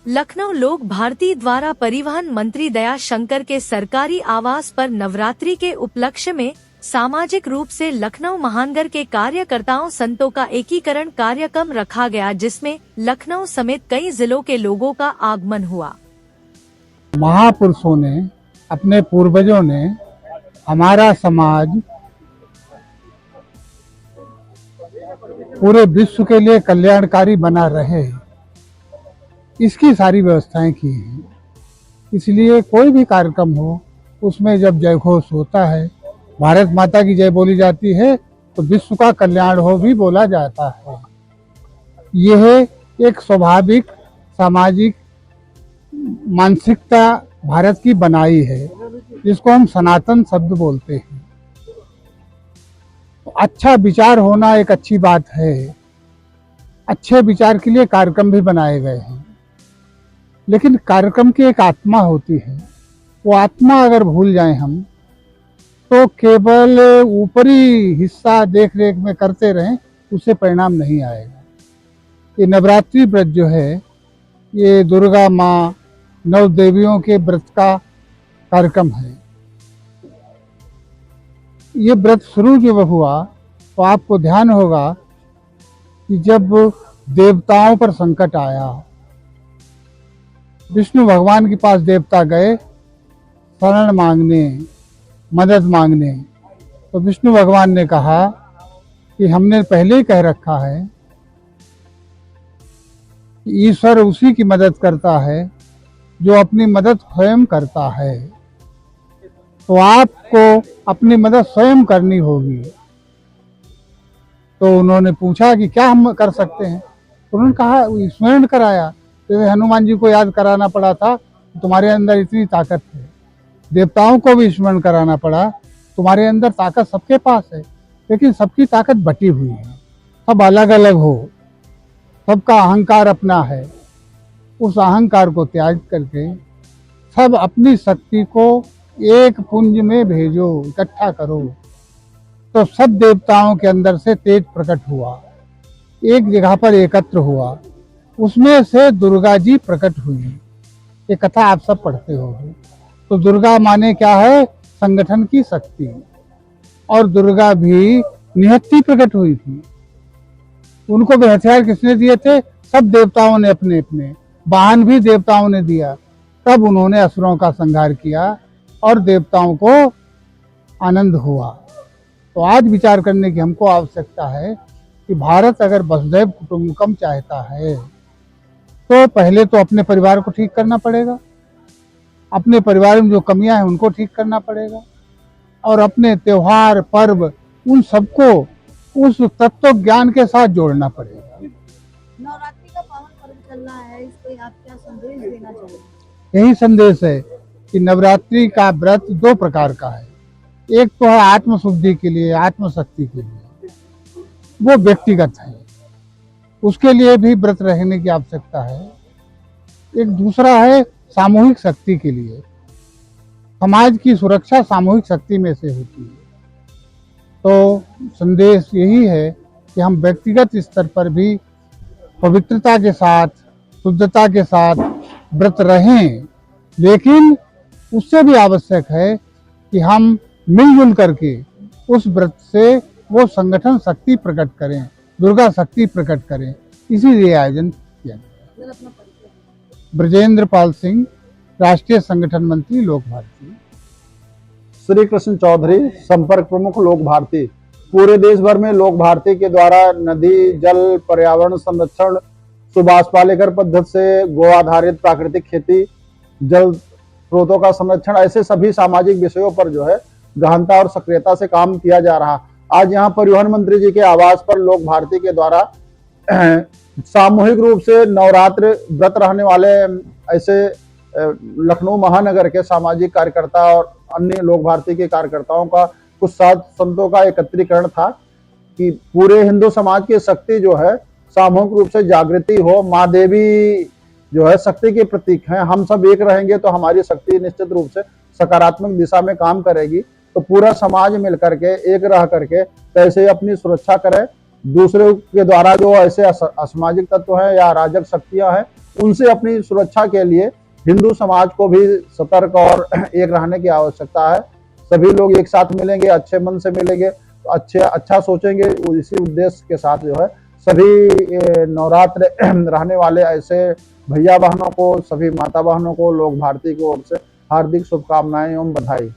लखनऊ लोक भारती द्वारा परिवहन मंत्री दया शंकर के सरकारी आवास पर नवरात्रि के उपलक्ष्य में सामाजिक रूप से लखनऊ महानगर के कार्यकर्ताओं संतों का एकीकरण कार्यक्रम रखा गया, जिसमें लखनऊ समेत कई जिलों के लोगों का आगमन हुआ। महापुरुषों ने, अपने पूर्वजों ने हमारा समाज पूरे विश्व के लिए कल्याणकारी बना रहे, इसकी सारी व्यवस्थाएं की हैं। इसलिए कोई भी कार्यक्रम हो, उसमें जब जय घोष होता है, भारत माता की जय बोली जाती है, तो विश्व का कल्याण हो भी बोला जाता है। यह एक स्वाभाविक सामाजिक मानसिकता भारत की बनाई है, जिसको हम सनातन शब्द बोलते हैं। अच्छा विचार होना एक अच्छी बात है। अच्छे विचार के लिए कार्यक्रम भी बनाए गए हैं, लेकिन कार्यक्रम की एक आत्मा होती है। वो आत्मा अगर भूल जाएं हम, तो केवल ऊपरी हिस्सा देख रेख में करते रहें, उससे परिणाम नहीं आएगा। ये नवरात्रि व्रत जो है, ये दुर्गा माँ नौ देवियों के व्रत का कार्यक्रम है। ये व्रत शुरू जब हुआ, तो आपको ध्यान होगा कि जब देवताओं पर संकट आया, विष्णु भगवान के पास देवता गए शरण मांगने, मदद मांगने, तो विष्णु भगवान ने कहा कि हमने पहले ही कह रखा है कि ईश्वर उसी की मदद करता है जो अपनी मदद स्वयं करता है। तो आपको अपनी मदद स्वयं करनी होगी। तो उन्होंने पूछा कि क्या हम कर सकते हैं। तो उन्होंने कहा, स्मरण कराया, जैसे हनुमान जी को याद कराना पड़ा था, तुम्हारे अंदर इतनी ताकत है। देवताओं को भी स्मरण कराना पड़ा, तुम्हारे अंदर ताकत सबके पास है, लेकिन सबकी ताकत बटी हुई है, सब अलग अलग हो, सबका अहंकार अपना है। उस अहंकार को त्याग करके सब अपनी शक्ति को एक पुंज में भेजो, इकट्ठा करो। तो सब देवताओं के अंदर से तेज प्रकट हुआ, एक जगह पर एकत्र हुआ, उसमें से दुर्गा जी प्रकट हुई। ये कथा आप सब पढ़ते होंगे। तो दुर्गा माने क्या है? संगठन की शक्ति। और दुर्गा भी निहत्थी प्रकट हुई थी। उनको भी हथियार किसने दिए थे? सब देवताओं ने अपने अपने, वाहन भी देवताओं ने दिया। तब उन्होंने असुरों का संहार किया और देवताओं को आनंद हुआ। तो आज विचार करने की हमको आवश्यकता है कि भारत अगर वसुधैव कुटुंबकम चाहता है, तो पहले तो अपने परिवार को ठीक करना पड़ेगा, अपने परिवार में जो कमियां हैं उनको ठीक करना पड़ेगा, और अपने त्योहार पर्व उन सबको उस तत्व ज्ञान के साथ जोड़ना पड़ेगा। नवरात्रि का पावन पर्व चल रहा है, इसको आप क्या संदेश देना चाहेंगे? यही संदेश है कि नवरात्रि का व्रत दो प्रकार का है। एक तो है आत्म शुद्धि के लिए, आत्मशक्ति के लिए, वो व्यक्तिगत है, उसके लिए भी व्रत रहने की आवश्यकता है। एक दूसरा है सामूहिक शक्ति के लिए। समाज की सुरक्षा सामूहिक शक्ति में से होती है। तो संदेश यही है कि हम व्यक्तिगत स्तर पर भी पवित्रता के साथ, शुद्धता के साथ व्रत रहें, लेकिन उससे भी आवश्यक है कि हम मिलजुल करके उस व्रत से वो संगठन शक्ति प्रकट करें, दुर्गा शक्ति प्रकट करें। इसीलिए आयोजन किया गया। ब्रजेंद्र पाल सिंह, राष्ट्रीय संगठन मंत्री, लोक भारती। श्री कृष्ण चौधरी, संपर्क प्रमुख, लोक भारती। पूरे देश भर में लोक भारती के द्वारा नदी, जल, पर्यावरण संरक्षण, सुभाष पालेकर पद्धति से गो आधारित प्राकृतिक खेती, जल स्रोतों का संरक्षण, ऐसे सभी सामाजिक विषयों पर जो है गहनता और सक्रियता से काम किया जा रहा। आज यहाँ परिवहन मंत्री जी के आवास पर लोक भारती के द्वारा सामूहिक रूप से नवरात्र व्रत रहने वाले ऐसे लखनऊ महानगर के सामाजिक कार्यकर्ता और अन्य लोक भारती के कार्यकर्ताओं का, कुछ साध संतों का एकत्रीकरण था कि पूरे हिंदू समाज की शक्ति जो है सामूहिक रूप से जागृति हो। माँ देवी जो है शक्ति के प्रतीक हैं। हम सब एक रहेंगे तो हमारी शक्ति निश्चित रूप से सकारात्मक दिशा में काम करेगी। तो पूरा समाज मिल करके, एक रह करके कैसे अपनी सुरक्षा करे, दूसरे के द्वारा जो ऐसे असामाजिक तत्व हैं या अराजक शक्तियां हैं उनसे अपनी सुरक्षा के लिए हिंदू समाज को भी सतर्क और एक रहने की आवश्यकता है। सभी लोग एक साथ मिलेंगे, अच्छे मन से मिलेंगे, अच्छा सोचेंगे, इसी उद्देश्य के साथ जो है सभी नवरात्र रहने वाले ऐसे भैया बहनों को, सभी माता बहनों को लोक भारती की ओर से हार्दिक शुभकामनाएं एवं बधाई।